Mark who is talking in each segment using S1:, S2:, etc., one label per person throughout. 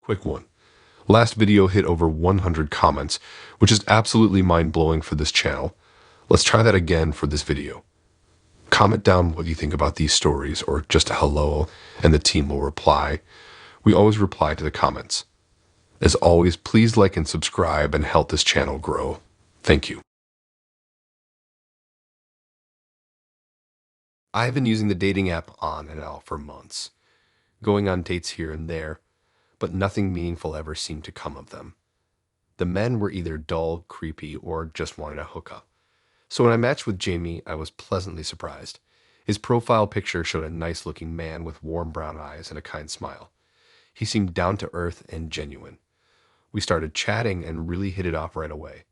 S1: Quick one. Last video hit over 100 comments, which is absolutely mind-blowing for this channel. Let's try that again for this video. Comment down what you think about these stories, or just a hello, and the team will reply. We always reply to the comments. As always, please like and subscribe and help this channel grow. Thank you. I've been using the dating app on and off for months, going on dates here and there, but nothing meaningful ever seemed to come of them. The men were either dull, creepy, or just wanted a hookup. So when I matched with Jamie, I was pleasantly surprised. His profile picture showed a nice-looking man with warm brown eyes and a kind smile. He seemed down to earth and genuine. We started chatting and really hit it off right away.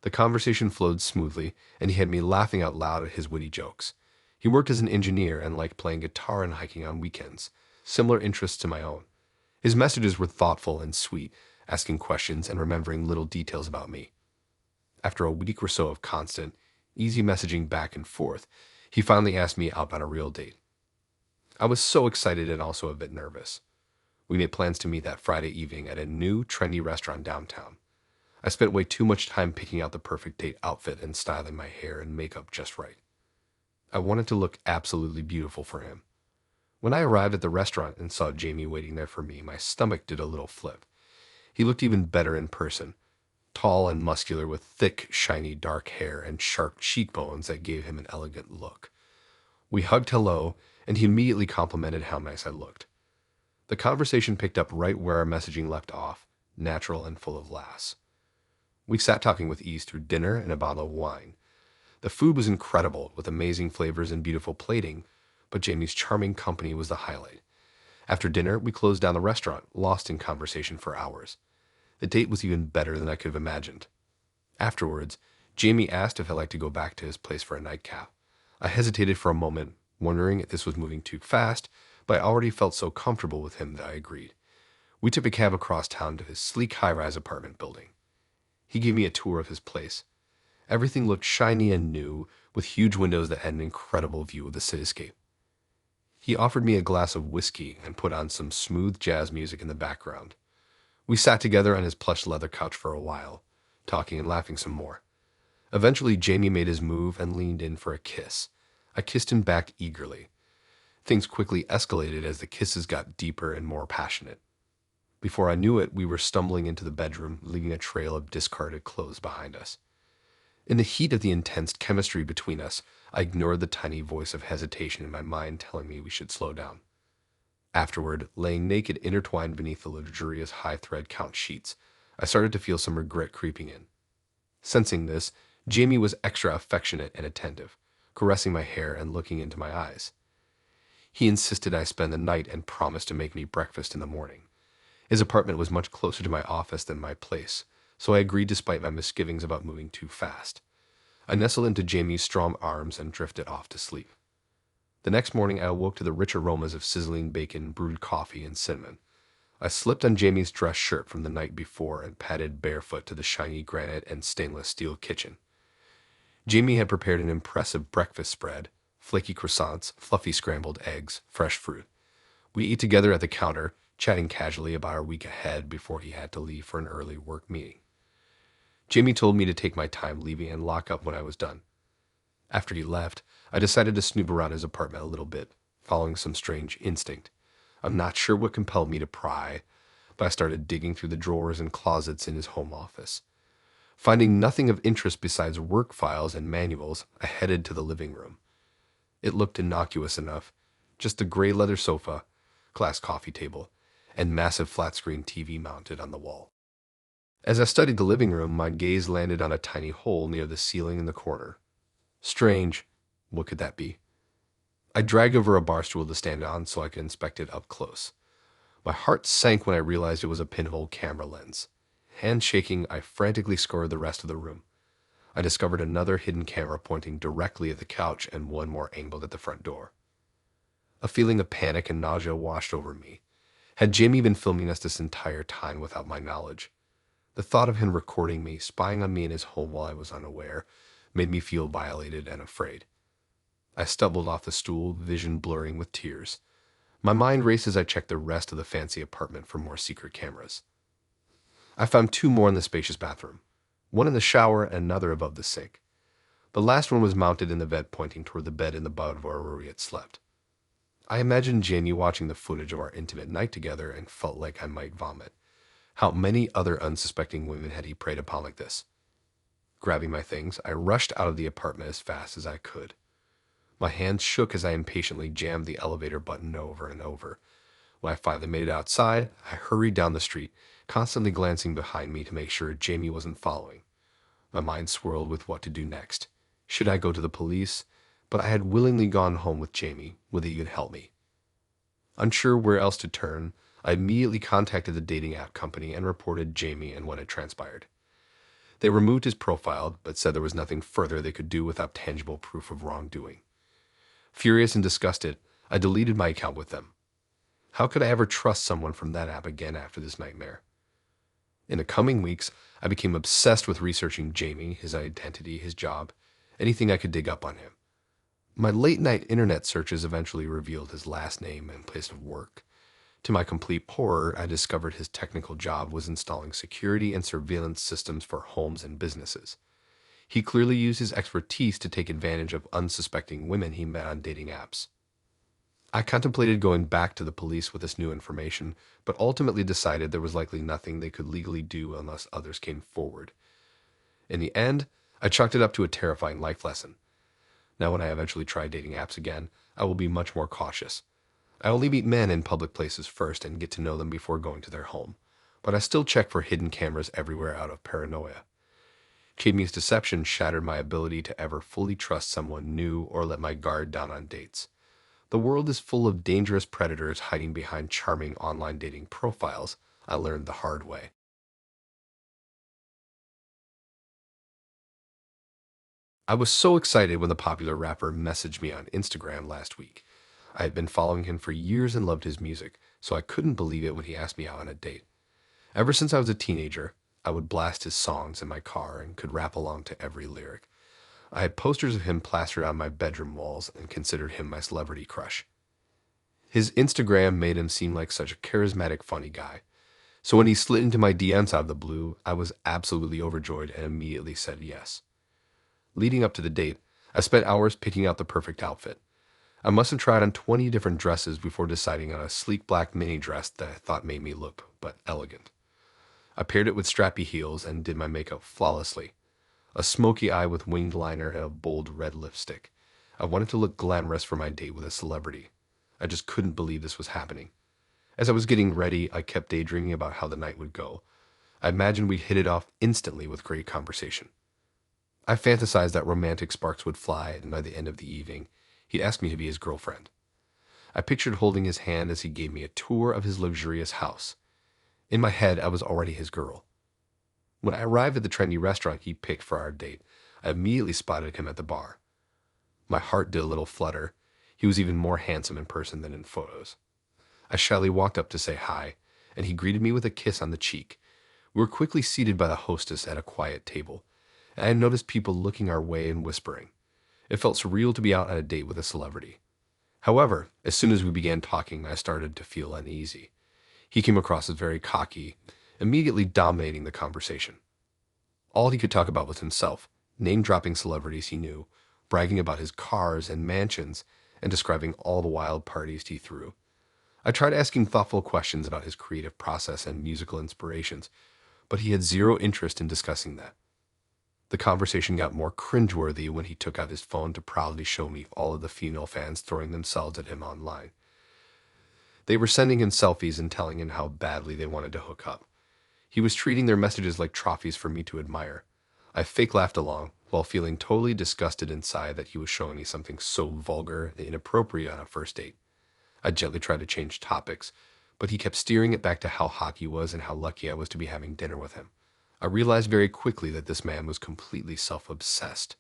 S1: The conversation flowed smoothly, and he had me laughing out loud at his witty jokes. He worked as an engineer and liked playing guitar and hiking on weekends, similar interests to my own. His messages were thoughtful and sweet, asking questions and remembering little details about me. After a week or so of constant, easy messaging back and forth, he finally asked me out on a real date. I was so excited and also a bit nervous. We made plans to meet that Friday evening at a new, trendy restaurant downtown. I spent way too much time picking out the perfect date outfit and styling my hair and makeup just right. I wanted to look absolutely beautiful for him. When I arrived at the restaurant and saw Jamie waiting there for me, my stomach did a little flip. He looked even better in person, tall and muscular with thick, shiny dark hair and sharp cheekbones that gave him an elegant look. We hugged hello, and he immediately complimented how nice I looked. The conversation picked up right where our messaging left off, natural and full of laughs. We sat talking with ease through dinner and a bottle of wine. The food was incredible, with amazing flavors and beautiful plating, but Jamie's charming company was the highlight. After dinner, we closed down the restaurant, lost in conversation for hours. The date was even better than I could have imagined. Afterwards, Jamie asked if I'd like to go back to his place for a nightcap. I hesitated for a moment, wondering if this was moving too fast, but I already felt so comfortable with him that I agreed. We took a cab across town to his sleek high-rise apartment building. He gave me a tour of his place. Everything looked shiny and new, with huge windows that had an incredible view of the cityscape. He offered me a glass of whiskey and put on some smooth jazz music in the background. We sat together on his plush leather couch for a while, talking and laughing some more. Eventually, Jamie made his move and leaned in for a kiss. I kissed him back eagerly. Things quickly escalated as the kisses got deeper and more passionate. Before I knew it, we were stumbling into the bedroom, leaving a trail of discarded clothes behind us. In the heat of the intense chemistry between us, I ignored the tiny voice of hesitation in my mind telling me we should slow down. Afterward, laying naked intertwined beneath the luxurious high-thread couch sheets, I started to feel some regret creeping in. Sensing this, Jamie was extra affectionate and attentive, caressing my hair and looking into my eyes. He insisted I spend the night and promised to make me breakfast in the morning. His apartment was much closer to my office than my place, so I agreed despite my misgivings about moving too fast. I nestled into Jamie's strong arms and drifted off to sleep. The next morning, I awoke to the rich aromas of sizzling bacon, brewed coffee, and cinnamon. I slipped on Jamie's dress shirt from the night before and padded barefoot to the shiny granite and stainless steel kitchen. Jamie had prepared an impressive breakfast spread, flaky croissants, fluffy scrambled eggs, fresh fruit. We ate together at the counter, chatting casually about our week ahead before he had to leave for an early work meeting. Jamie told me to take my time leaving and lock up when I was done. After he left, I decided to snoop around his apartment a little bit, following some strange instinct. I'm not sure what compelled me to pry, but I started digging through the drawers and closets in his home office. Finding nothing of interest besides work files and manuals, I headed to the living room. It looked innocuous enough, just a gray leather sofa, glass coffee table, and massive flat-screen TV mounted on the wall. As I studied the living room, my gaze landed on a tiny hole near the ceiling in the corner. Strange. What could that be? I dragged over a bar stool to stand on so I could inspect it up close. My heart sank when I realized it was a pinhole camera lens. Hand shaking, I frantically scoured the rest of the room. I discovered another hidden camera pointing directly at the couch and one more angled at the front door. A feeling of panic and nausea washed over me. Had Jamie been filming us this entire time without my knowledge? The thought of him recording me, spying on me in his home while I was unaware, made me feel violated and afraid. I stumbled off the stool, vision blurring with tears. My mind raced as I checked the rest of the fancy apartment for more secret cameras. I found two more in the spacious bathroom, one in the shower and another above the sink. The last one was mounted in the vent pointing toward the bed in the boudoir where we had slept. I imagined Jamie watching the footage of our intimate night together and felt like I might vomit. How many other unsuspecting women had he preyed upon like this? Grabbing my things, I rushed out of the apartment as fast as I could. My hands shook as I impatiently jammed the elevator button over and over. When I finally made it outside, I hurried down the street, constantly glancing behind me to make sure Jamie wasn't following. My mind swirled with what to do next. Should I go to the police? But I had willingly gone home with Jamie. Would they even help me? Unsure where else to turn, I immediately contacted the dating app company and reported Jamie and what had transpired. They removed his profile, but said there was nothing further they could do without tangible proof of wrongdoing. Furious and disgusted, I deleted my account with them. How could I ever trust someone from that app again after this nightmare? In the coming weeks, I became obsessed with researching Jamie, his identity, his job, anything I could dig up on him. My late-night internet searches eventually revealed his last name and place of work. To my complete horror, I discovered his technical job was installing security and surveillance systems for homes and businesses. He clearly used his expertise to take advantage of unsuspecting women he met on dating apps. I contemplated going back to the police with this new information, but ultimately decided there was likely nothing they could legally do unless others came forward. In the end, I chalked it up to a terrifying life lesson. Now when I eventually try dating apps again, I will be much more cautious. I only meet men in public places first and get to know them before going to their home, but I still check for hidden cameras everywhere out of paranoia. Jamie's deception shattered my ability to ever fully trust someone new or let my guard down on dates. The world is full of dangerous predators hiding behind charming online dating profiles. I learned the hard way. I was so excited when the popular rapper messaged me on Instagram last week. I had been following him for years and loved his music, so I couldn't believe it when he asked me out on a date. Ever since I was a teenager, I would blast his songs in my car and could rap along to every lyric. I had posters of him plastered on my bedroom walls and considered him my celebrity crush. His Instagram made him seem like such a charismatic, funny guy. So when he slid into my DMs out of the blue, I was absolutely overjoyed and immediately said yes. Leading up to the date, I spent hours picking out the perfect outfit. I must have tried on 20 different dresses before deciding on a sleek black mini dress that I thought made me look but elegant. I paired it with strappy heels and did my makeup flawlessly. A smoky eye with winged liner and a bold red lipstick. I wanted to look glamorous for my date with a celebrity. I just couldn't believe this was happening. As I was getting ready, I kept daydreaming about how the night would go. I imagined we'd hit it off instantly with great conversation. I fantasized that romantic sparks would fly, and by the end of the evening, he'd ask me to be his girlfriend. I pictured holding his hand as he gave me a tour of his luxurious house. In my head, I was already his girl. When I arrived at the trendy restaurant he picked for our date, I immediately spotted him at the bar. My heart did a little flutter. He was even more handsome in person than in photos. I shyly walked up to say hi, and he greeted me with a kiss on the cheek. We were quickly seated by the hostess at a quiet table, and I had noticed people looking our way and whispering. It felt surreal to be out on a date with a celebrity. However, as soon as we began talking, I started to feel uneasy. He came across as very cocky, immediately dominating the conversation. All he could talk about was himself, name-dropping celebrities he knew, bragging about his cars and mansions, and describing all the wild parties he threw. I tried asking thoughtful questions about his creative process and musical inspirations, but he had zero interest in discussing that. The conversation got more cringeworthy when he took out his phone to proudly show me all of the female fans throwing themselves at him online. They were sending him selfies and telling him how badly they wanted to hook up. He was treating their messages like trophies for me to admire. I fake laughed along, while feeling totally disgusted inside that he was showing me something so vulgar and inappropriate on a first date. I gently tried to change topics, but he kept steering it back to how hot he was and how lucky I was to be having dinner with him. I realized very quickly that this man was completely self-obsessed.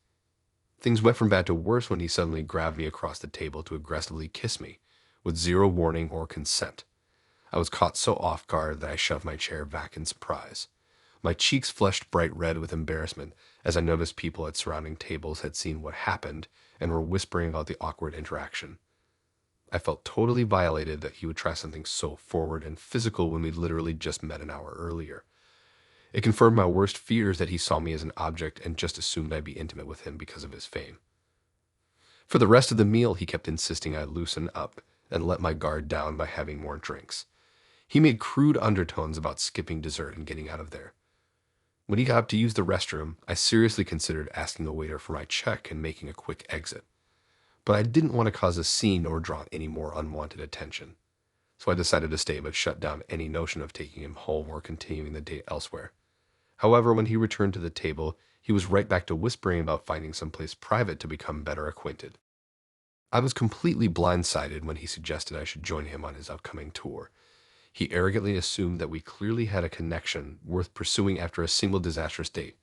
S1: Things went from bad to worse when he suddenly grabbed me across the table to aggressively kiss me, with zero warning or consent. I was caught so off guard that I shoved my chair back in surprise. My cheeks flushed bright red with embarrassment as I noticed people at surrounding tables had seen what happened and were whispering about the awkward interaction. I felt totally violated that he would try something so forward and physical when we literally just met an hour earlier. It confirmed my worst fears that he saw me as an object and just assumed I'd be intimate with him because of his fame. For the rest of the meal, he kept insisting I loosen up and let my guard down by having more drinks. He made crude undertones about skipping dessert and getting out of there. When he got up to use the restroom, I seriously considered asking a waiter for my check and making a quick exit. But I didn't want to cause a scene or draw any more unwanted attention. So I decided to stay but shut down any notion of taking him home or continuing the date elsewhere. However, when he returned to the table, he was right back to whispering about finding someplace private to become better acquainted. I was completely blindsided when he suggested I should join him on his upcoming tour. He arrogantly assumed that we clearly had a connection worth pursuing after a single disastrous date.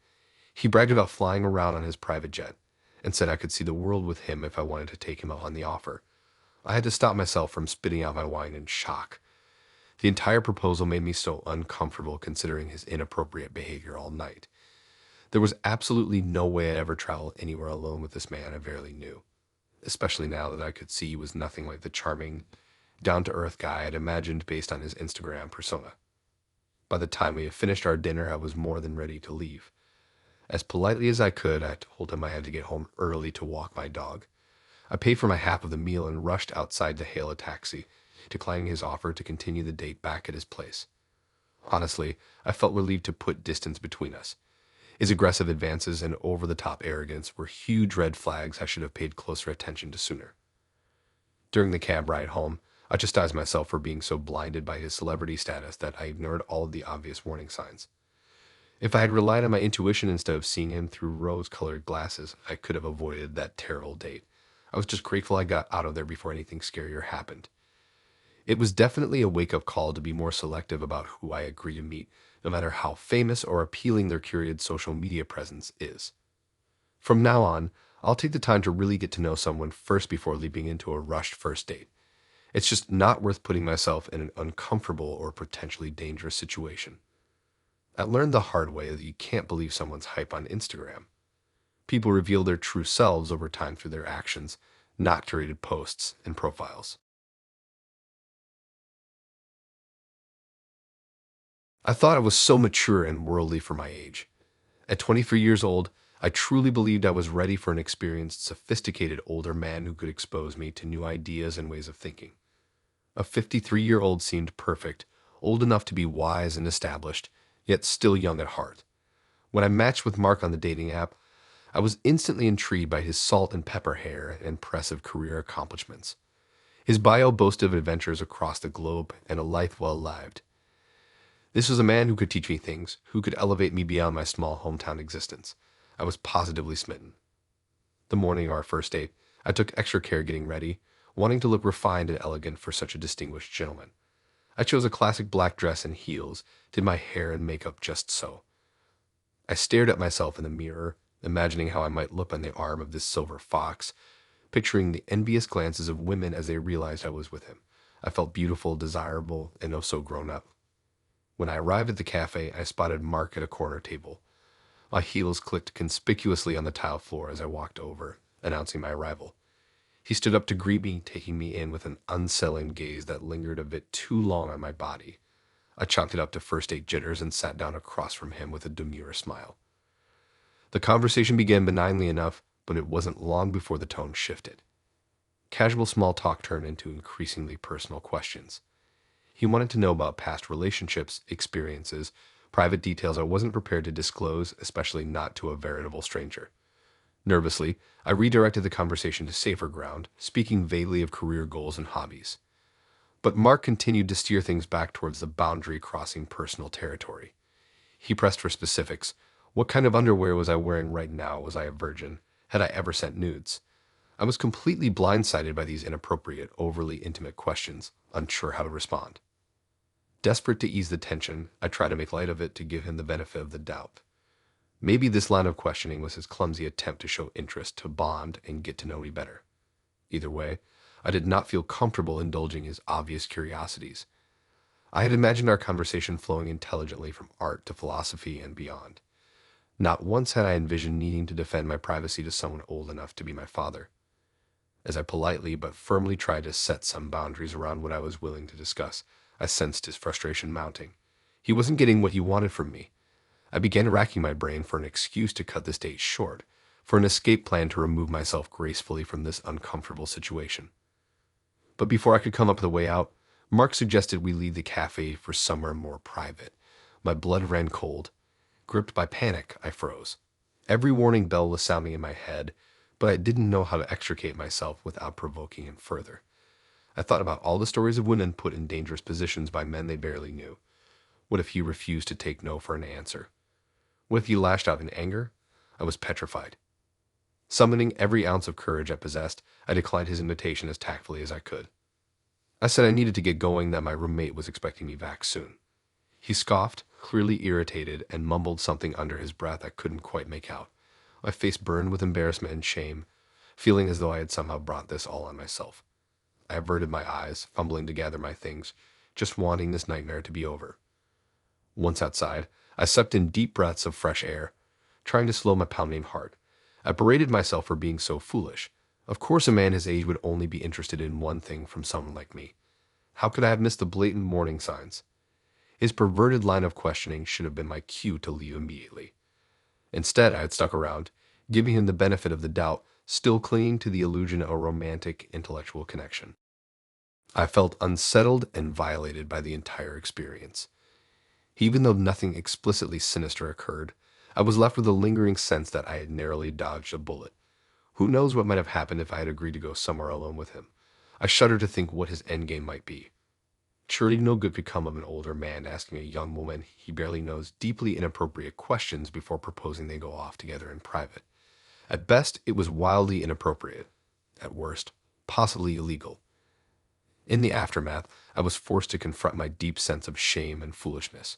S1: He bragged about flying around on his private jet and said I could see the world with him if I wanted to take him up on the offer. I had to stop myself from spitting out my wine in shock. The entire proposal made me so uncomfortable considering his inappropriate behavior all night. There was absolutely no way I'd ever travel anywhere alone with this man I barely knew, especially now that I could see he was nothing like the charming, down-to-earth guy I'd imagined based on his Instagram persona. By the time we had finished our dinner, I was more than ready to leave. As politely as I could, I told him I had to get home early to walk my dog. I paid for my half of the meal and rushed outside to hail a taxi, declining his offer to continue the date back at his place. Honestly, I felt relieved to put distance between us. His aggressive advances and over-the-top arrogance were huge red flags I should have paid closer attention to sooner. During the cab ride home, I chastised myself for being so blinded by his celebrity status that I ignored all of the obvious warning signs. If I had relied on my intuition instead of seeing him through rose-colored glasses, I could have avoided that terrible date. I was just grateful I got out of there before anything scarier happened. It was definitely a wake-up call to be more selective about who I agree to meet, no matter how famous or appealing their curated social media presence is. From now on, I'll take the time to really get to know someone first before leaping into a rushed first date. It's just not worth putting myself in an uncomfortable or potentially dangerous situation. I learned the hard way that you can't believe someone's hype on Instagram. People reveal their true selves over time through their actions, not curated posts and profiles. I thought I was so mature and worldly for my age. At 23 years old, I truly believed I was ready for an experienced, sophisticated older man who could expose me to new ideas and ways of thinking. A 53-year-old seemed perfect, old enough to be wise and established, yet still young at heart. When I matched with Mark on the dating app, I was instantly intrigued by his salt and pepper hair and impressive career accomplishments. His bio boasted of adventures across the globe and a life well lived. This was a man who could teach me things, who could elevate me beyond my small hometown existence. I was positively smitten. The morning of our first date, I took extra care getting ready, wanting to look refined and elegant for such a distinguished gentleman. I chose a classic black dress and heels, did my hair and makeup just so. I stared at myself in the mirror, imagining how I might look on the arm of this silver fox, picturing the envious glances of women as they realized I was with him. I felt beautiful, desirable, and oh so grown up. When I arrived at the cafe, I spotted Mark at a corner table. My heels clicked conspicuously on the tile floor as I walked over, announcing my arrival. He stood up to greet me, taking me in with an unsettling gaze that lingered a bit too long on my body. I chalked it up to first date jitters and sat down across from him with a demure smile. The conversation began benignly enough, but it wasn't long before the tone shifted. Casual small talk turned into increasingly personal questions. He wanted to know about past relationships, experiences, private details I wasn't prepared to disclose, especially not to a veritable stranger. Nervously, I redirected the conversation to safer ground, speaking vaguely of career goals and hobbies. But Mark continued to steer things back towards the boundary crossing personal territory. He pressed for specifics. What kind of underwear was I wearing right now? Was I a virgin? Had I ever sent nudes? I was completely blindsided by these inappropriate, overly intimate questions, unsure how to respond. Desperate to ease the tension, I tried to make light of it to give him the benefit of the doubt. Maybe this line of questioning was his clumsy attempt to show interest, to bond, and get to know me better. Either way, I did not feel comfortable indulging his obvious curiosities. I had imagined our conversation flowing intelligently from art to philosophy and beyond. Not once had I envisioned needing to defend my privacy to someone old enough to be my father. As I politely but firmly tried to set some boundaries around what I was willing to discuss, I sensed his frustration mounting. He wasn't getting what he wanted from me. I began racking my brain for an excuse to cut this date short, for an escape plan to remove myself gracefully from this uncomfortable situation. But before I could come up with a way out, Mark suggested we leave the cafe for somewhere more private. My blood ran cold. Gripped by panic, I froze. Every warning bell was sounding in my head, but I didn't know how to extricate myself without provoking him further. I thought about all the stories of women put in dangerous positions by men they barely knew. What if he refused to take no for an answer? What if he lashed out in anger? I was petrified. Summoning every ounce of courage I possessed, I declined his invitation as tactfully as I could. I said I needed to get going, that my roommate was expecting me back soon. He scoffed, clearly irritated, and mumbled something under his breath I couldn't quite make out. My face burned with embarrassment and shame, feeling as though I had somehow brought this all on myself. I averted my eyes, fumbling to gather my things, just wanting this nightmare to be over. Once outside, I sucked in deep breaths of fresh air, trying to slow my pounding heart. I berated myself for being so foolish. Of course a man his age would only be interested in one thing from someone like me. How could I have missed the blatant warning signs? His perverted line of questioning should have been my cue to leave immediately. Instead, I had stuck around, giving him the benefit of the doubt, still clinging to the illusion of a romantic, intellectual connection. I felt unsettled and violated by the entire experience. Even though nothing explicitly sinister occurred, I was left with a lingering sense that I had narrowly dodged a bullet. Who knows what might have happened if I had agreed to go somewhere alone with him? I shuddered to think what his endgame might be. Surely no good could come of an older man asking a young woman he barely knows deeply inappropriate questions before proposing they go off together in private. At best, it was wildly inappropriate. At worst, possibly illegal. In the aftermath, I was forced to confront my deep sense of shame and foolishness.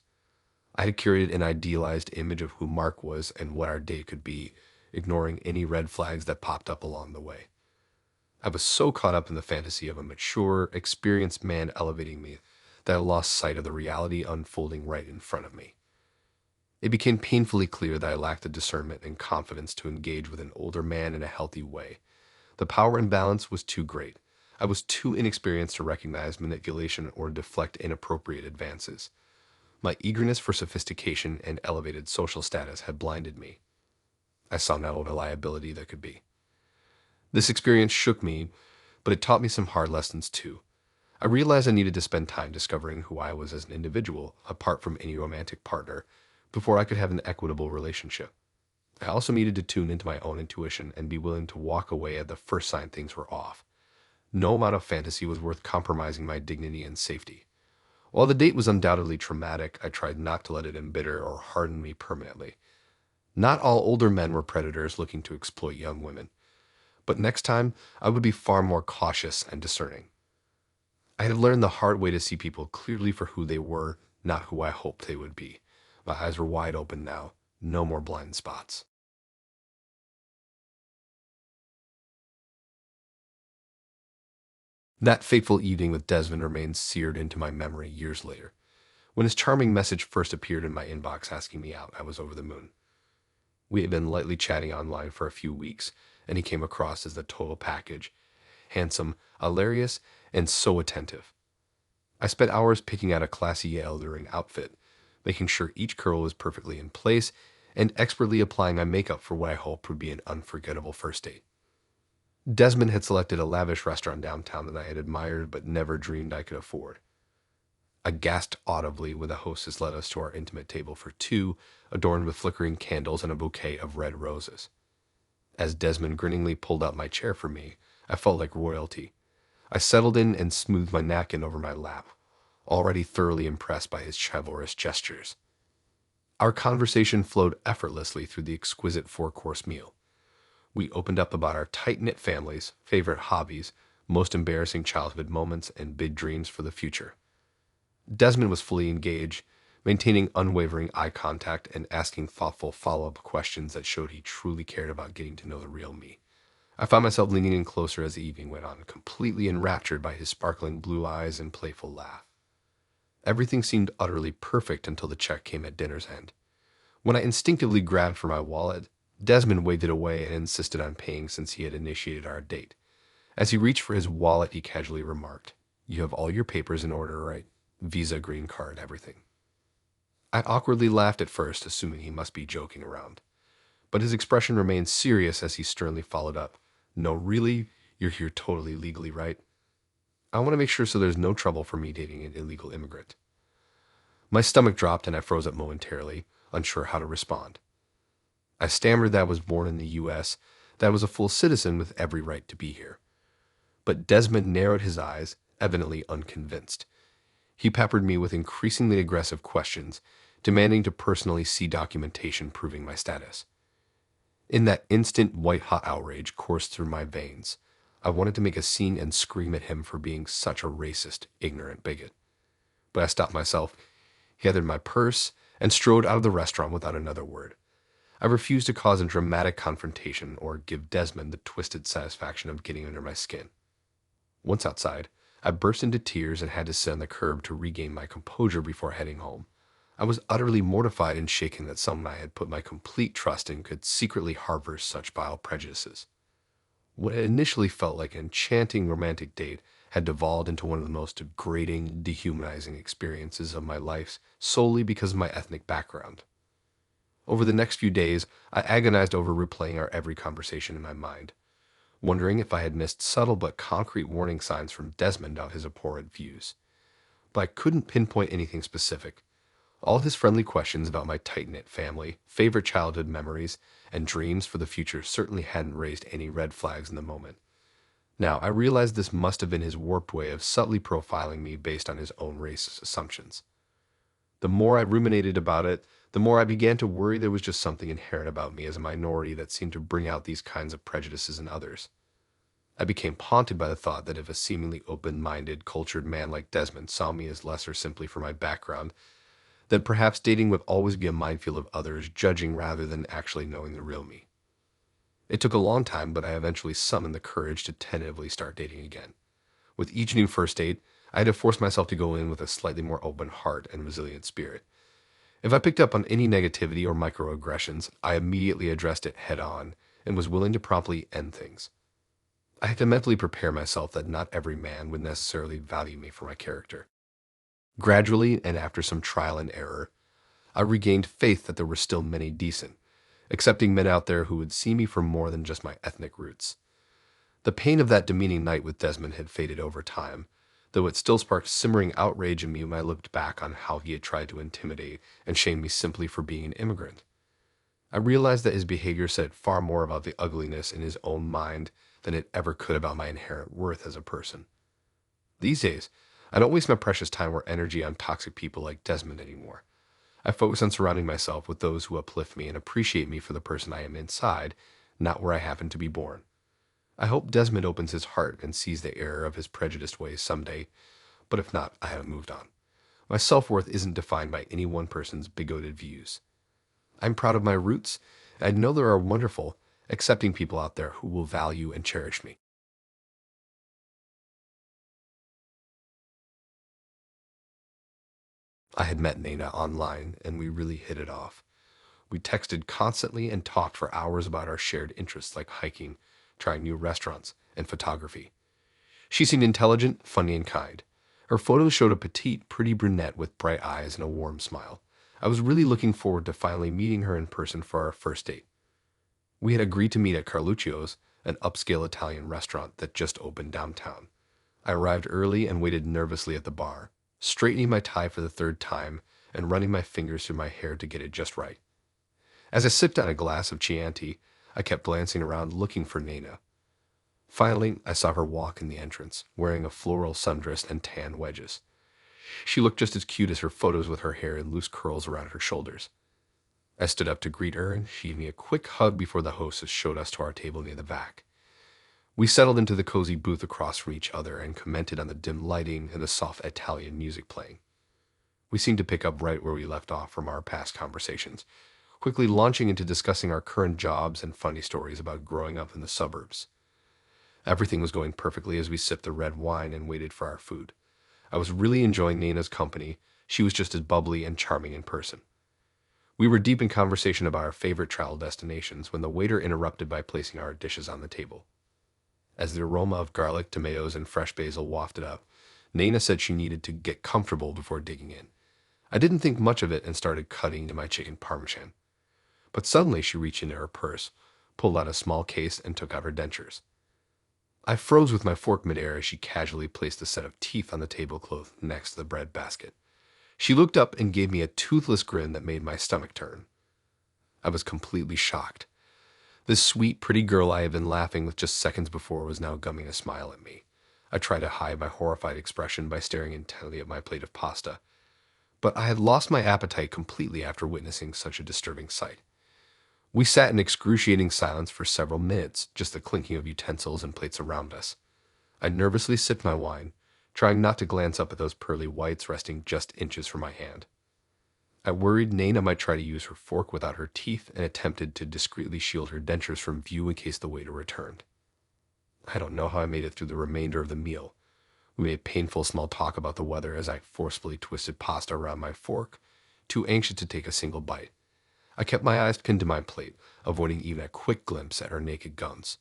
S1: I had curated an idealized image of who Mark was and what our date could be, ignoring any red flags that popped up along the way. I was so caught up in the fantasy of a mature, experienced man elevating me that I lost sight of the reality unfolding right in front of me. It became painfully clear that I lacked the discernment and confidence to engage with an older man in a healthy way. The power imbalance was too great. I was too inexperienced to recognize manipulation or deflect inappropriate advances. My eagerness for sophistication and elevated social status had blinded me. I saw now the liability that could be. This experience shook me, but it taught me some hard lessons too. I realized I needed to spend time discovering who I was as an individual, apart from any romantic partner, before I could have an equitable relationship. I also needed to tune into my own intuition and be willing to walk away at the first sign things were off. No amount of fantasy was worth compromising my dignity and safety. While the date was undoubtedly traumatic, I tried not to let it embitter or harden me permanently. Not all older men were predators looking to exploit young women, but next time I would be far more cautious and discerning. I had learned the hard way to see people clearly for who they were, not who I hoped they would be. My eyes were wide open now, no more blind spots. That fateful evening with Desmond remains seared into my memory years later. When his charming message first appeared in my inbox asking me out, I was over the moon. We had been lightly chatting online for a few weeks, and he came across as the total package: handsome, hilarious, and so attentive. I spent hours picking out a classy yet alluring outfit, making sure each curl was perfectly in place, and expertly applying my makeup for what I hoped would be an unforgettable first date. Desmond had selected a lavish restaurant downtown that I had admired but never dreamed I could afford. I gasped audibly when the hostess led us to our intimate table for two, adorned with flickering candles and a bouquet of red roses. As Desmond grinningly pulled out my chair for me, I felt like royalty. I settled in and smoothed my napkin over my lap, already thoroughly impressed by his chivalrous gestures. Our conversation flowed effortlessly through the exquisite four-course meal. We opened up about our tight-knit families, favorite hobbies, most embarrassing childhood moments, and big dreams for the future. Desmond was fully engaged, maintaining unwavering eye contact and asking thoughtful follow-up questions that showed he truly cared about getting to know the real me. I found myself leaning in closer as the evening went on, completely enraptured by his sparkling blue eyes and playful laugh. Everything seemed utterly perfect until the check came at dinner's end. When I instinctively grabbed for my wallet, Desmond waved it away and insisted on paying since he had initiated our date. As he reached for his wallet, he casually remarked, "You have all your papers in order, right? Visa, green card, everything." I awkwardly laughed at first, assuming he must be joking around. But his expression remained serious as he sternly followed up. "No, really? You're here totally legally, right? I want to make sure so there's no trouble for me dating an illegal immigrant." My stomach dropped and I froze up momentarily, unsure how to respond. I stammered that I was born in the U.S., that I was a full citizen with every right to be here. But Desmond narrowed his eyes, evidently unconvinced. He peppered me with increasingly aggressive questions, demanding to personally see documentation proving my status. In that instant, white-hot outrage coursed through my veins. I wanted to make a scene and scream at him for being such a racist, ignorant bigot. But I stopped myself, gathered my purse, and strode out of the restaurant without another word. I refused to cause a dramatic confrontation or give Desmond the twisted satisfaction of getting under my skin. Once outside, I burst into tears and had to sit on the curb to regain my composure before heading home. I was utterly mortified and shaken that someone I had put my complete trust in could secretly harbor such vile prejudices. What initially felt like an enchanting romantic date had devolved into one of the most degrading, dehumanizing experiences of my life solely because of my ethnic background. Over the next few days, I agonized over replaying our every conversation in my mind, wondering if I had missed subtle but concrete warning signs from Desmond about his abhorrent views. But I couldn't pinpoint anything specific. All his friendly questions about my tight-knit family, favorite childhood memories, and dreams for the future certainly hadn't raised any red flags in the moment. Now, I realized this must have been his warped way of subtly profiling me based on his own racist assumptions. The more I ruminated about it, the more I began to worry there was just something inherent about me as a minority that seemed to bring out these kinds of prejudices in others. I became haunted by the thought that if a seemingly open-minded, cultured man like Desmond saw me as lesser simply for my background, then perhaps dating would always be a minefield of others judging rather than actually knowing the real me. It took a long time, but I eventually summoned the courage to tentatively start dating again. With each new first date, I had to force myself to go in with a slightly more open heart and resilient spirit. If I picked up on any negativity or microaggressions, I immediately addressed it head on and was willing to promptly end things. I had to mentally prepare myself that not every man would necessarily value me for my character. Gradually, and after some trial and error, I regained faith that there were still many decent, accepting men out there who would see me for more than just my ethnic roots. The pain of that demeaning night with Desmond had faded over time, though it still sparked simmering outrage in me when I looked back on how he had tried to intimidate and shame me simply for being an immigrant. I realized that his behavior said far more about the ugliness in his own mind than it ever could about my inherent worth as a person. These days, I don't waste my precious time or energy on toxic people like Desmond anymore. I focus on surrounding myself with those who uplift me and appreciate me for the person I am inside, not where I happen to be born. I hope Desmond opens his heart and sees the error of his prejudiced ways someday, but if not, I haven't moved on. My self-worth isn't defined by any one person's bigoted views. I'm proud of my roots, and I know there are wonderful, accepting people out there who will value and cherish me. I had met Nana online, and we really hit it off. We texted constantly and talked for hours about our shared interests like hiking, trying new restaurants, and photography. She seemed intelligent, funny, and kind. Her photos showed a petite, pretty brunette with bright eyes and a warm smile. I was really looking forward to finally meeting her in person for our first date. We had agreed to meet at Carluccio's, an upscale Italian restaurant that just opened downtown. I arrived early and waited nervously at the bar, straightening my tie for the third time and running my fingers through my hair to get it just right. As I sipped on a glass of Chianti, I kept glancing around looking for Nana. Finally, I saw her walk in the entrance, wearing a floral sundress and tan wedges. She looked just as cute as her photos with her hair in loose curls around her shoulders. I stood up to greet her, and she gave me a quick hug before the hostess showed us to our table near the back. We settled into the cozy booth across from each other and commented on the dim lighting and the soft Italian music playing. We seemed to pick up right where we left off from our past conversations, quickly launching into discussing our current jobs and funny stories about growing up in the suburbs. Everything was going perfectly as we sipped the red wine and waited for our food. I was really enjoying Nana's company. She was just as bubbly and charming in person. We were deep in conversation about our favorite travel destinations when the waiter interrupted by placing our dishes on the table. As the aroma of garlic, tomatoes, and fresh basil wafted up, Nana said she needed to get comfortable before digging in. I didn't think much of it and started cutting into my chicken parmesan. But suddenly she reached into her purse, pulled out a small case, and took out her dentures. I froze with my fork midair as she casually placed a set of teeth on the tablecloth next to the bread basket. She looked up and gave me a toothless grin that made my stomach turn. I was completely shocked. This sweet, pretty girl I had been laughing with just seconds before was now gumming a smile at me. I tried to hide my horrified expression by staring intently at my plate of pasta, but I had lost my appetite completely after witnessing such a disturbing sight. We sat in excruciating silence for several minutes, just the clinking of utensils and plates around us. I nervously sipped my wine, trying not to glance up at those pearly whites resting just inches from my hand. I worried Nana might try to use her fork without her teeth and attempted to discreetly shield her dentures from view in case the waiter returned. I don't know how I made it through the remainder of the meal. We made painful small talk about the weather as I forcefully twisted pasta around my fork, too anxious to take a single bite. I kept my eyes pinned to my plate, avoiding even a quick glimpse at her naked gums.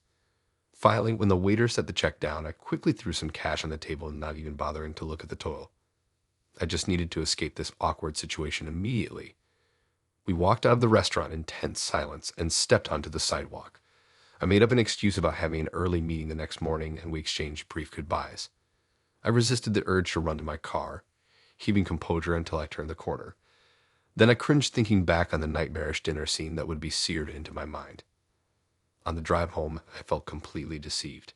S1: Finally, when the waiter set the check down, I quickly threw some cash on the table, not even bothering to look at the total. I just needed to escape this awkward situation immediately. We walked out of the restaurant in tense silence and stepped onto the sidewalk. I made up an excuse about having an early meeting the next morning, and we exchanged brief goodbyes. I resisted the urge to run to my car, keeping composure until I turned the corner. Then I cringed thinking back on the nightmarish dinner scene that would be seared into my mind. On the drive home, I felt completely deceived.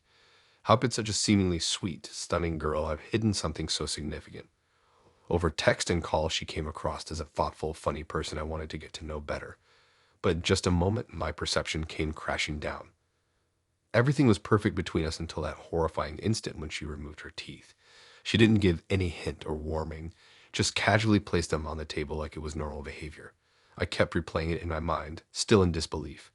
S1: How could such a seemingly sweet, stunning girl have hidden something so significant? Over text and call, she came across as a thoughtful, funny person I wanted to get to know better. But in just a moment, my perception came crashing down. Everything was perfect between us until that horrifying instant when she removed her teeth. She didn't give any hint or warning, just casually placed them on the table like it was normal behavior. I kept replaying it in my mind, still in disbelief.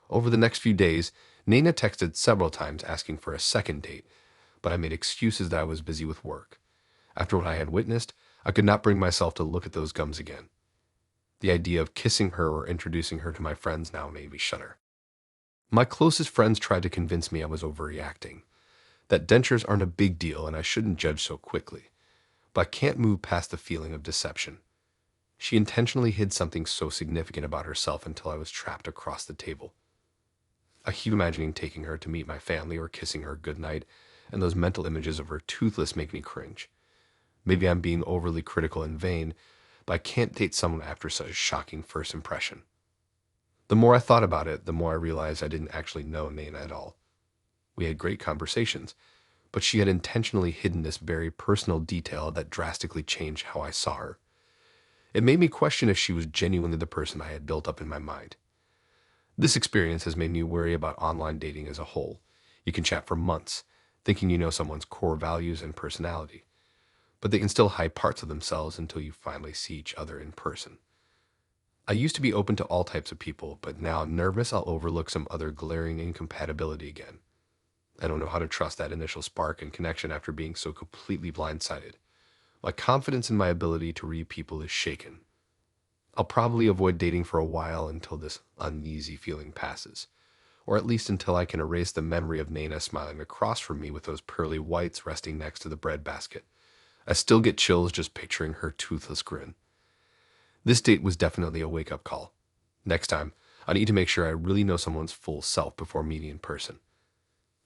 S1: Over the next few days, Nana texted several times asking for a second date, but I made excuses that I was busy with work. After what I had witnessed, I could not bring myself to look at those gums again. The idea of kissing her or introducing her to my friends now made me shudder. My closest friends tried to convince me I was overreacting, that dentures aren't a big deal and I shouldn't judge so quickly, but I can't move past the feeling of deception. She intentionally hid something so significant about herself until I was trapped across the table. I keep imagining taking her to meet my family or kissing her goodnight, and those mental images of her toothless make me cringe. Maybe I'm being overly critical and vain, but I can't date someone after such a shocking first impression. The more I thought about it, the more I realized I didn't actually know Nana at all. We had great conversations, but she had intentionally hidden this very personal detail that drastically changed how I saw her. It made me question if she was genuinely the person I had built up in my mind. This experience has made me worry about online dating as a whole. You can chat for months, thinking you know someone's core values and personality, but they can still hide parts of themselves until you finally see each other in person. I used to be open to all types of people, but now I'm nervous I'll overlook some other glaring incompatibility again. I don't know how to trust that initial spark and connection after being so completely blindsided. My confidence in my ability to read people is shaken. I'll probably avoid dating for a while until this uneasy feeling passes, or at least until I can erase the memory of Nana smiling across from me with those pearly whites resting next to the bread basket. I still get chills just picturing her toothless grin. This date was definitely a wake-up call. Next time, I need to make sure I really know someone's full self before meeting in person.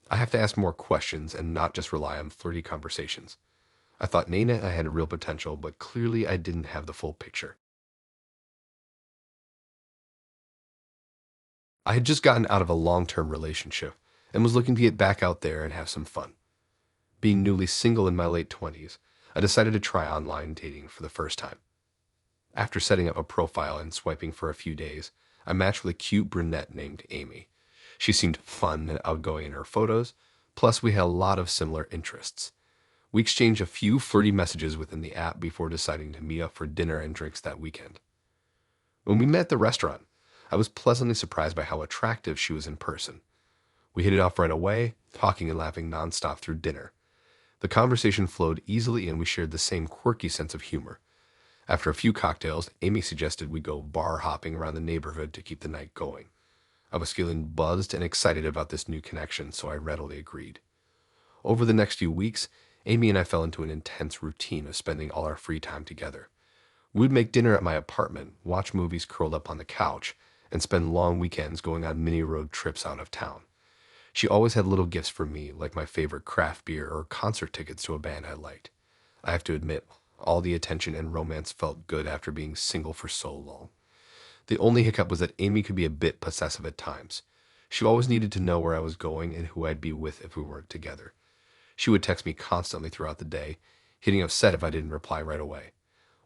S1: I have to ask more questions and not just rely on flirty conversations. I thought Nana and I had real potential, but clearly I didn't have the full picture. I had just gotten out of a long-term relationship and was looking to get back out there and have some fun. Being newly single in my late 20s, I decided to try online dating for the first time. After setting up a profile and swiping for a few days, I matched with a cute brunette named Amy. She seemed fun and outgoing in her photos, plus we had a lot of similar interests. We exchanged a few flirty messages within the app before deciding to meet up for dinner and drinks that weekend. When we met at the restaurant, I was pleasantly surprised by how attractive she was in person. We hit it off right away, talking and laughing nonstop through dinner. The conversation flowed easily and we shared the same quirky sense of humor. After a few cocktails, Amy suggested we go bar hopping around the neighborhood to keep the night going. I was feeling buzzed and excited about this new connection, so I readily agreed. Over the next few weeks, Amy and I fell into an intense routine of spending all our free time together. We'd make dinner at my apartment, watch movies curled up on the couch, and spend long weekends going on mini road trips out of town. She always had little gifts for me, like my favorite craft beer or concert tickets to a band I liked. I have to admit, all the attention and romance felt good after being single for so long. The only hiccup was that Amy could be a bit possessive at times. She always needed to know where I was going and who I'd be with if we weren't together. She would text me constantly throughout the day, getting upset if I didn't reply right away.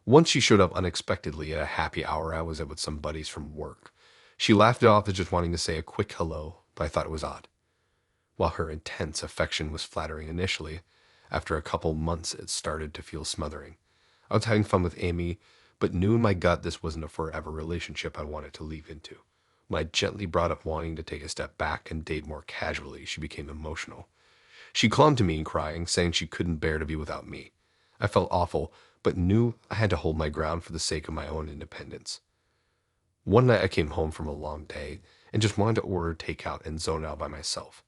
S1: Once she showed up unexpectedly at a happy hour I was at with some buddies from work. She laughed it off as just wanting to say a quick hello, but I thought it was odd. While her intense affection was flattering initially, after a couple months it started to feel smothering. I was having fun with Amy, but knew in my gut this wasn't a forever relationship I wanted to leap into. When I gently brought up wanting to take a step back and date more casually, she became emotional. She clung to me, crying, saying she couldn't bear to be without me. I felt awful, but knew I had to hold my ground for the sake of my own independence. One night I came home from a long day and just wanted to order takeout and zone out by myself.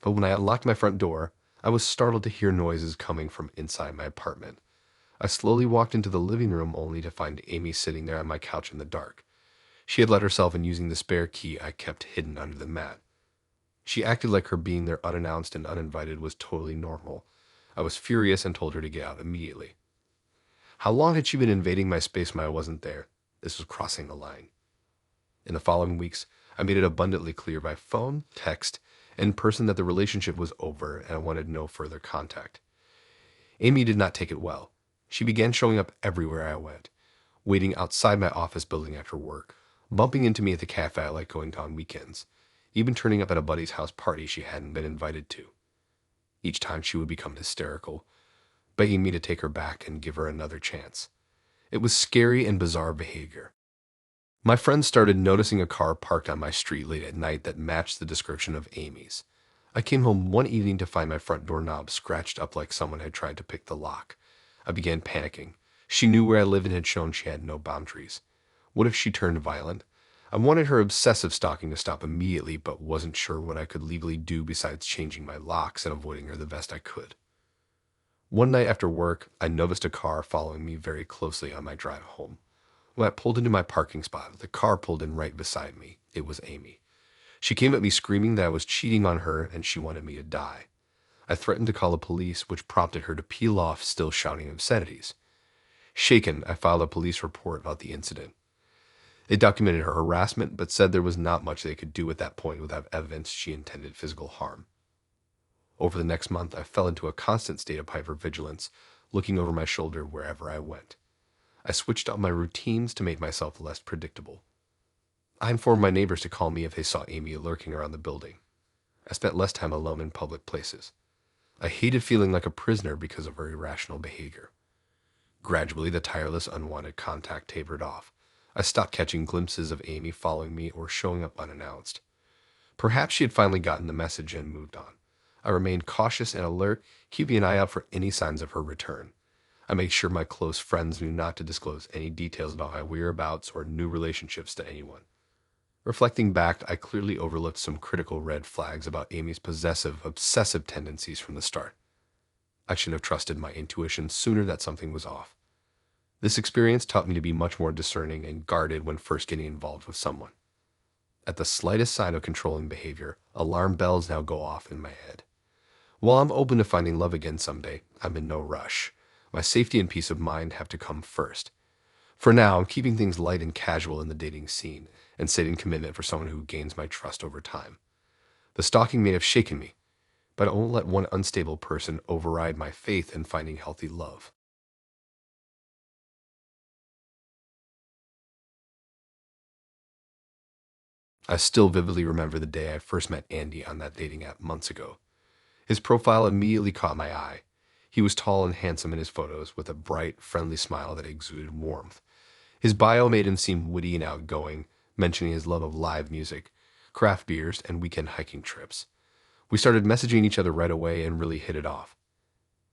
S1: But when I unlocked my front door, I was startled to hear noises coming from inside my apartment. I slowly walked into the living room only to find Amy sitting there on my couch in the dark. She had let herself in using the spare key I kept hidden under the mat. She acted like her being there unannounced and uninvited was totally normal. I was furious and told her to get out immediately. How long had she been invading my space when I wasn't there? This was crossing the line. In the following weeks, I made it abundantly clear by phone, text, and in person that the relationship was over and I wanted no further contact. Amy did not take it well. She began showing up everywhere I went, waiting outside my office building after work, bumping into me at the cafe I like going to on weekends, even turning up at a buddy's house party she hadn't been invited to. Each time she would become hysterical, begging me to take her back and give her another chance. It was scary and bizarre behavior. My friends started noticing a car parked on my street late at night that matched the description of Amy's. I came home one evening to find my front door knob scratched up like someone had tried to pick the lock. I began panicking. She knew where I lived and had shown she had no boundaries. What if she turned violent? I wanted her obsessive stalking to stop immediately, but wasn't sure what I could legally do besides changing my locks and avoiding her the best I could. One night after work, I noticed a car following me very closely on my drive home. When I pulled into my parking spot, the car pulled in right beside me. It was Amy. She came at me screaming that I was cheating on her and she wanted me to die. I threatened to call the police, which prompted her to peel off, still shouting obscenities. Shaken, I filed a police report about the incident. They documented her harassment, but said there was not much they could do at that point without evidence she intended physical harm. Over the next month, I fell into a constant state of hypervigilance, looking over my shoulder wherever I went. I switched up my routines to make myself less predictable. I informed my neighbors to call me if they saw Amy lurking around the building. I spent less time alone in public places. I hated feeling like a prisoner because of her irrational behavior. Gradually, the tireless, unwanted contact tapered off. I stopped catching glimpses of Amy following me or showing up unannounced. Perhaps she had finally gotten the message and moved on. I remained cautious and alert, keeping an eye out for any signs of her return. I made sure my close friends knew not to disclose any details about my whereabouts or new relationships to anyone. Reflecting back, I clearly overlooked some critical red flags about Amy's possessive, obsessive tendencies from the start. I should have trusted my intuition sooner that something was off. This experience taught me to be much more discerning and guarded when first getting involved with someone. At the slightest sign of controlling behavior, alarm bells now go off in my head. While I'm open to finding love again someday, I'm in no rush. My safety and peace of mind have to come first. For now, I'm keeping things light and casual in the dating scene and setting commitment for someone who gains my trust over time. The stalking may have shaken me, but I won't let one unstable person override my faith in finding healthy love. I still vividly remember the day I first met Andy on that dating app months ago. His profile immediately caught my eye. He was tall and handsome in his photos, with a bright, friendly smile that exuded warmth. His bio made him seem witty and outgoing, mentioning his love of live music, craft beers, and weekend hiking trips. We started messaging each other right away and really hit it off.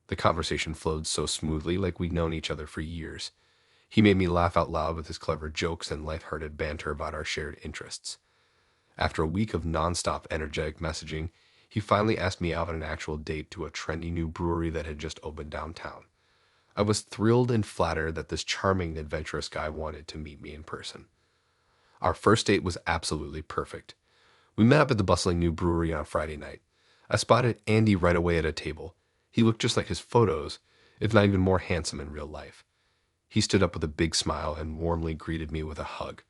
S1: The conversation flowed so smoothly, like we'd known each other for years. He made me laugh out loud with his clever jokes and lighthearted banter about our shared interests. After a week of nonstop energetic messaging, he finally asked me out on an actual date to a trendy new brewery that had just opened downtown. I was thrilled and flattered that this charming, adventurous guy wanted to meet me in person. Our first date was absolutely perfect. We met up at the bustling new brewery on Friday night. I spotted Andy right away at a table. He looked just like his photos, if not even more handsome in real life. He stood up with a big smile and warmly greeted me with a hug.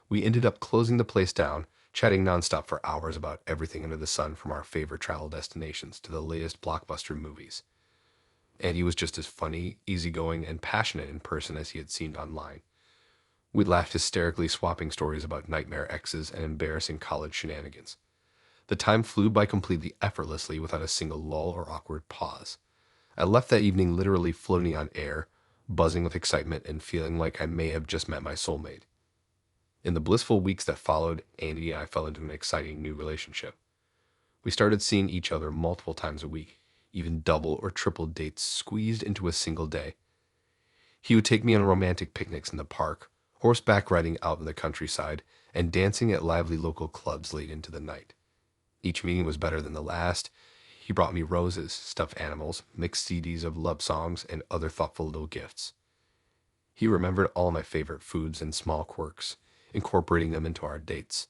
S1: We ended up closing the place down, chatting nonstop for hours about everything under the sun, from our favorite travel destinations to the latest blockbuster movies. Andy was just as funny, easygoing, and passionate in person as he had seemed online. We laughed hysterically, swapping stories about nightmare exes and embarrassing college shenanigans. The time flew by completely effortlessly without a single lull or awkward pause. I left that evening literally floating on air, buzzing with excitement and feeling like I may have just met my soulmate. In the blissful weeks that followed, Andy and I fell into an exciting new relationship. We started seeing each other multiple times a week, even double or triple dates squeezed into a single day. He would take me on romantic picnics in the park, horseback riding out in the countryside, and dancing at lively local clubs late into the night. Each meeting was better than the last. He brought me roses, stuffed animals, mixed CDs of love songs, and other thoughtful little gifts. He remembered all my favorite foods and small quirks, incorporating them into our dates.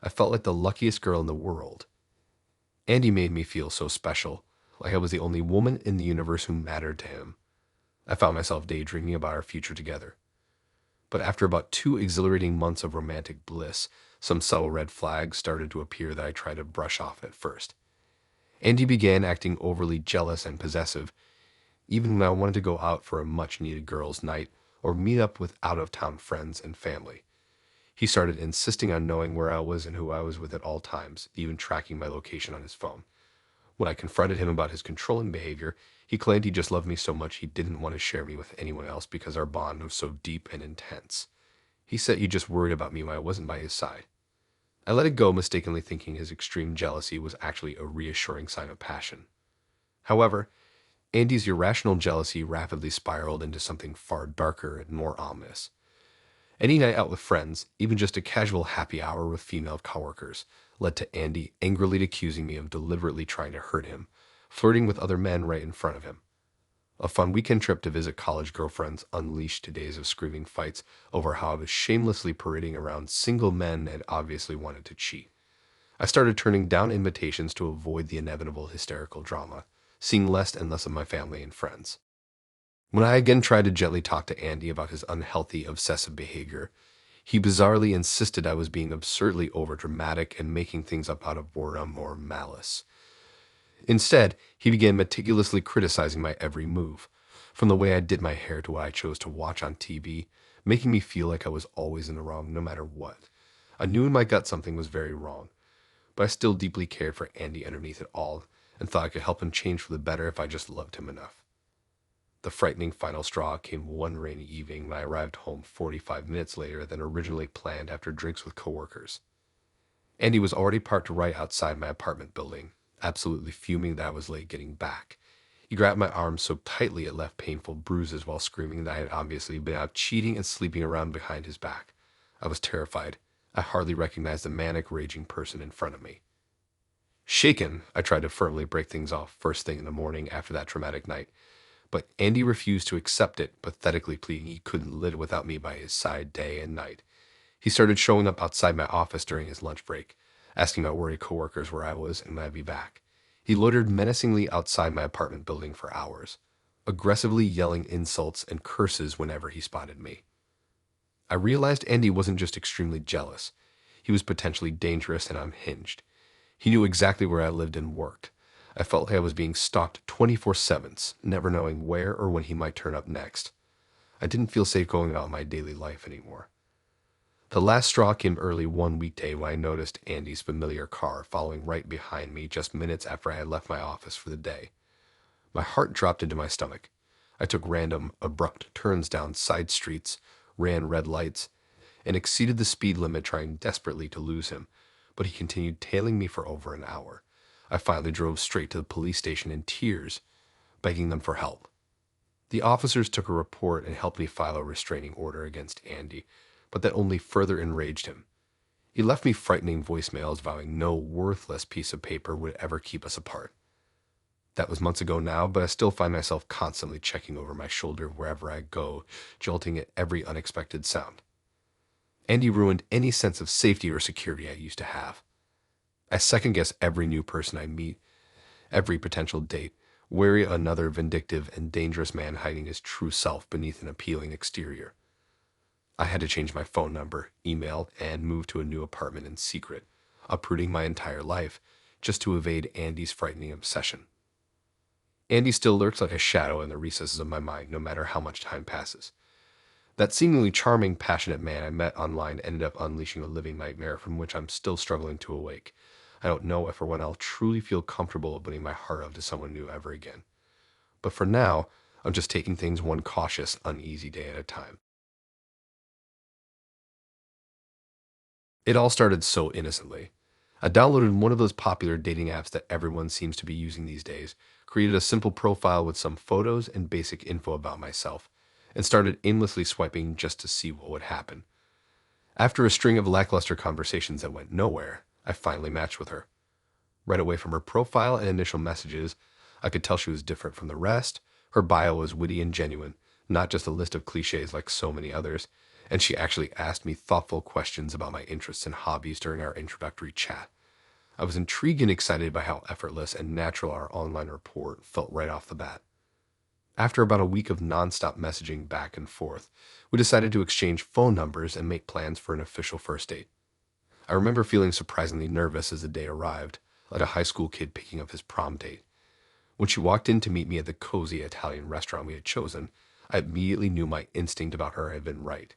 S1: I felt like the luckiest girl in the world. Andy made me feel so special, like I was the only woman in the universe who mattered to him. I found myself daydreaming about our future together. But after about 2 exhilarating months of romantic bliss, some subtle red flags started to appear that I tried to brush off at first. Andy began acting overly jealous and possessive, even when I wanted to go out for a much-needed girls' night or meet up with out-of-town friends and family. He started insisting on knowing where I was and who I was with at all times, even tracking my location on his phone. When I confronted him about his controlling behavior, he claimed he just loved me so much he didn't want to share me with anyone else because our bond was so deep and intense. He said he just worried about me when I wasn't by his side. I let it go, mistakenly thinking his extreme jealousy was actually a reassuring sign of passion. However, Andy's irrational jealousy rapidly spiraled into something far darker and more ominous. Any night out with friends, even just a casual happy hour with female coworkers, led to Andy angrily accusing me of deliberately trying to hurt him, flirting with other men right in front of him. A fun weekend trip to visit college girlfriends unleashed 2 days of screaming fights over how I was shamelessly parading around single men and obviously wanted to cheat. I started turning down invitations to avoid the inevitable hysterical drama, seeing less and less of my family and friends. When I again tried to gently talk to Andy about his unhealthy, obsessive behavior, he bizarrely insisted I was being absurdly overdramatic and making things up out of boredom or malice. Instead, he began meticulously criticizing my every move, from the way I did my hair to what I chose to watch on TV, making me feel like I was always in the wrong no matter what. I knew in my gut something was very wrong, but I still deeply cared for Andy underneath it all and thought I could help him change for the better if I just loved him enough. The frightening final straw came one rainy evening when I arrived home 45 minutes later than originally planned after drinks with coworkers. Andy was already parked right outside my apartment building, absolutely fuming that I was late getting back. He grabbed my arm so tightly it left painful bruises while screaming that I had obviously been out cheating and sleeping around behind his back. I was terrified. I hardly recognized the manic, raging person in front of me. Shaken, I tried to firmly break things off first thing in the morning after that traumatic night, but Andy refused to accept it, pathetically pleading he couldn't live without me by his side day and night. He started showing up outside my office during his lunch break, asking about worried coworkers where I was and when I'd be back. He loitered menacingly outside my apartment building for hours, aggressively yelling insults and curses whenever he spotted me. I realized Andy wasn't just extremely jealous. He was potentially dangerous and unhinged. He knew exactly where I lived and worked. I felt like I was being stalked 24/7, never knowing where or when he might turn up next. I didn't feel safe going about my daily life anymore. The last straw came early one weekday when I noticed Andy's familiar car following right behind me just minutes after I had left my office for the day. My heart dropped into my stomach. I took random, abrupt turns down side streets, ran red lights, and exceeded the speed limit trying desperately to lose him, but he continued tailing me for over an hour. I finally drove straight to the police station in tears, begging them for help. The officers took a report and helped me file a restraining order against Andy, but that only further enraged him. He left me frightening voicemails vowing no worthless piece of paper would ever keep us apart. That was months ago now, but I still find myself constantly checking over my shoulder wherever I go, jolting at every unexpected sound. Andy ruined any sense of safety or security I used to have. I second guess every new person I meet, every potential date, wary another vindictive and dangerous man hiding his true self beneath an appealing exterior. I had to change my phone number, email, and move to a new apartment in secret, uprooting my entire life just to evade Andy's frightening obsession. Andy still lurks like a shadow in the recesses of my mind, no matter how much time passes. That seemingly charming, passionate man I met online ended up unleashing a living nightmare from which I'm still struggling to awake. I don't know if or when I'll truly feel comfortable opening my heart up to someone new ever again. But for now, I'm just taking things one cautious, uneasy day at a time. It all started so innocently. I downloaded one of those popular dating apps that everyone seems to be using these days, created a simple profile with some photos and basic info about myself, and started aimlessly swiping just to see what would happen. After a string of lackluster conversations that went nowhere, I finally matched with her. Right away from her profile and initial messages, I could tell she was different from the rest. Her bio was witty and genuine, not just a list of cliches like so many others, and she actually asked me thoughtful questions about my interests and hobbies during our introductory chat. I was intrigued and excited by how effortless and natural our online rapport felt right off the bat. After about a week of nonstop messaging back and forth, we decided to exchange phone numbers and make plans for an official first date. I remember feeling surprisingly nervous as the day arrived, like a high school kid picking up his prom date. When she walked in to meet me at the cozy Italian restaurant we had chosen, I immediately knew my instinct about her had been right.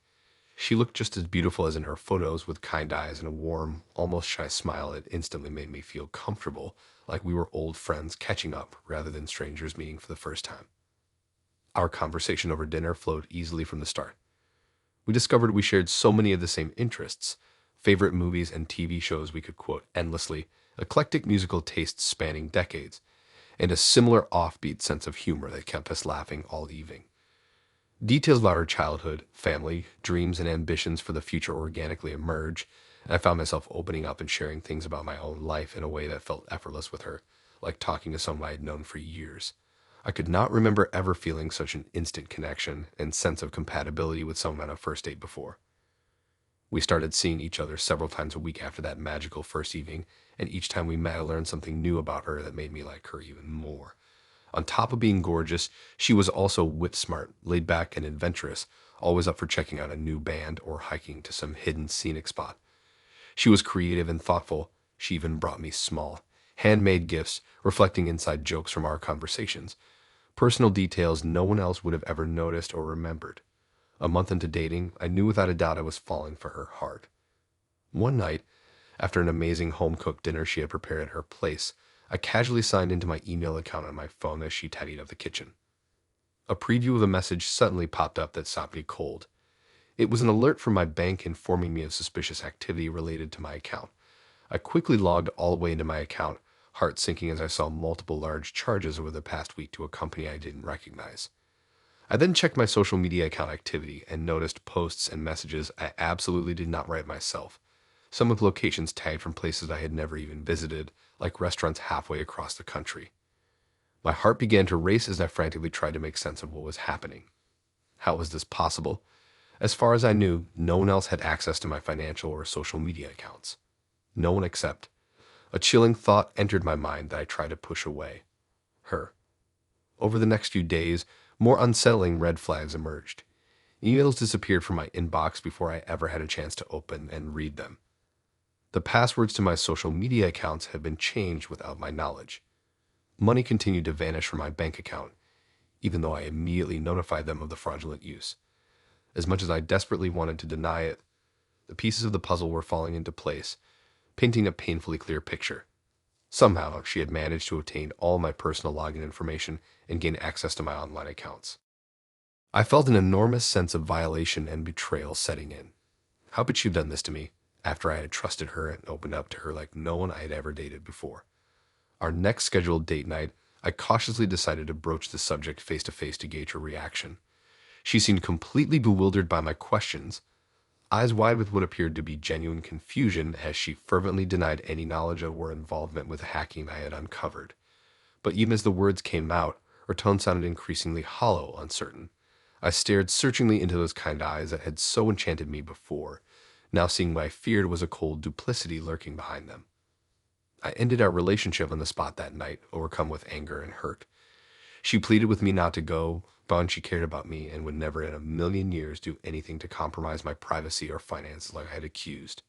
S1: She looked just as beautiful as in her photos, with kind eyes and a warm, almost shy smile that instantly made me feel comfortable, like we were old friends catching up rather than strangers meeting for the first time. Our conversation over dinner flowed easily from the start. We discovered we shared so many of the same interests, favorite movies and TV shows we could quote endlessly, eclectic musical tastes spanning decades, and a similar offbeat sense of humor that kept us laughing all evening. Details about her childhood, family, dreams, and ambitions for the future organically emerged, and I found myself opening up and sharing things about my own life in a way that felt effortless with her, like talking to someone I had known for years. I could not remember ever feeling such an instant connection and sense of compatibility with someone on a first date before. We started seeing each other several times a week after that magical first evening, and each time we met, I learned something new about her that made me like her even more. On top of being gorgeous, she was also wit smart, laid back, and adventurous, always up for checking out a new band or hiking to some hidden scenic spot. She was creative and thoughtful. She even brought me small, handmade gifts reflecting inside jokes from our conversations, personal details no one else would have ever noticed or remembered. A month into dating, I knew without a doubt I was falling for her hard. One night, after an amazing home-cooked dinner she had prepared at her place, I casually signed into my email account on my phone as she tidied up the kitchen. A preview of a message suddenly popped up that stopped me cold. It was an alert from my bank informing me of suspicious activity related to my account. I quickly logged all the way into my account, heart sinking as I saw multiple large charges over the past week to a company I didn't recognize. I then checked my social media account activity and noticed posts and messages I absolutely did not write myself, some with locations tagged from places I had never even visited, like restaurants halfway across the country. My heart began to race as I frantically tried to make sense of what was happening. How was this possible? As far as I knew, no one else had access to my financial or social media accounts. No one except. A chilling thought entered my mind that I tried to push away. Her. Over the next few days, more unsettling red flags emerged. Emails disappeared from my inbox before I ever had a chance to open and read them. The passwords to my social media accounts had been changed without my knowledge. Money continued to vanish from my bank account, even though I immediately notified them of the fraudulent use. As much as I desperately wanted to deny it, the pieces of the puzzle were falling into place, painting a painfully clear picture. Somehow, she had managed to obtain all my personal login information and gain access to my online accounts. I felt an enormous sense of violation and betrayal setting in. How could she have done this to me after I had trusted her and opened up to her like no one I had ever dated before? Our next scheduled date night, I cautiously decided to broach the subject face to face to gauge her reaction. She seemed completely bewildered by my questions. eyes wide with what appeared to be genuine confusion as she fervently denied any knowledge of or involvement with the hacking I had uncovered. But even as the words came out, her tone sounded increasingly hollow, uncertain. I stared searchingly into those kind eyes that had so enchanted me before, now seeing what I feared was a cold duplicity lurking behind them. I ended our relationship on the spot that night, overcome with anger and hurt. She pleaded with me not to go, bound she cared about me and would never in a million years do anything to compromise my privacy or finances like I had accused.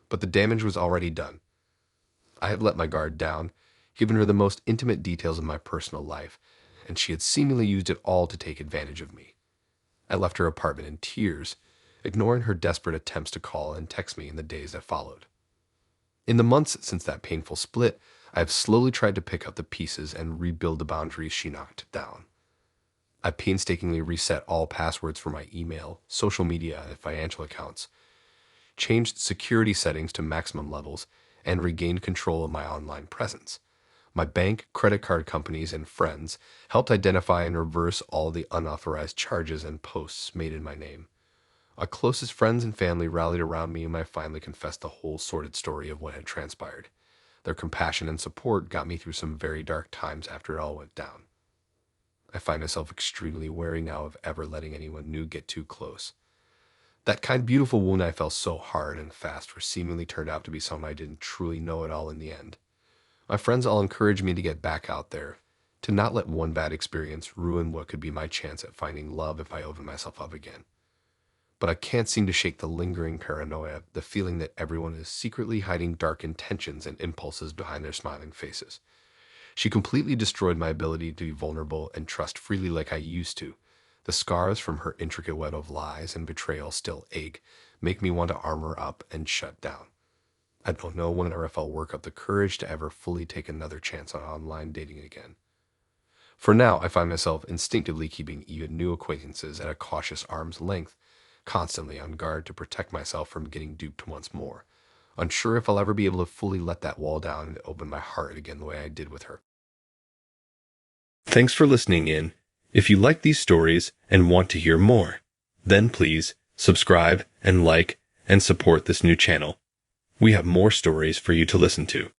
S1: But the damage was already done. I had let my guard down, given her the most intimate details of my personal life, and she had seemingly used it all to take advantage of me. I left her apartment in tears, ignoring her desperate attempts to call and text me in the days that followed. In the months since that painful split, I have slowly tried to pick up the pieces and rebuild the boundaries she knocked down. I painstakingly reset all passwords for my email, social media, and financial accounts, changed security settings to maximum levels, and regained control of my online presence. My bank, credit card companies, and friends helped identify and reverse all the unauthorized charges and posts made in my name. My closest friends and family rallied around me and I finally confessed the whole sordid story of what had transpired. Their compassion and support got me through some very dark times after it all went down. I find myself extremely wary now of ever letting anyone new get too close. That kind, beautiful wound I fell so hard and fast for seemingly turned out to be someone I didn't truly know at all in the end. My friends all encouraged me to get back out there, to not let one bad experience ruin what could be my chance at finding love if I open myself up again. But I can't seem to shake the lingering paranoia, the feeling that everyone is secretly hiding dark intentions and impulses behind their smiling faces. She completely destroyed my ability to be vulnerable and trust freely like I used to. The scars from her intricate web of lies and betrayal still ache, make me want to armor up and shut down. I don't know whenever I'll work up the courage to ever fully take another chance on online dating again. For now, I find myself instinctively keeping even new acquaintances at a cautious arm's length, constantly on guard to protect myself from getting duped once more, unsure if I'll ever be able to fully let that wall down and open my heart again the way I did with her. Thanks for listening in. If you like these stories and want to hear more, then please subscribe and like and support this new channel. We have more stories for you to listen to.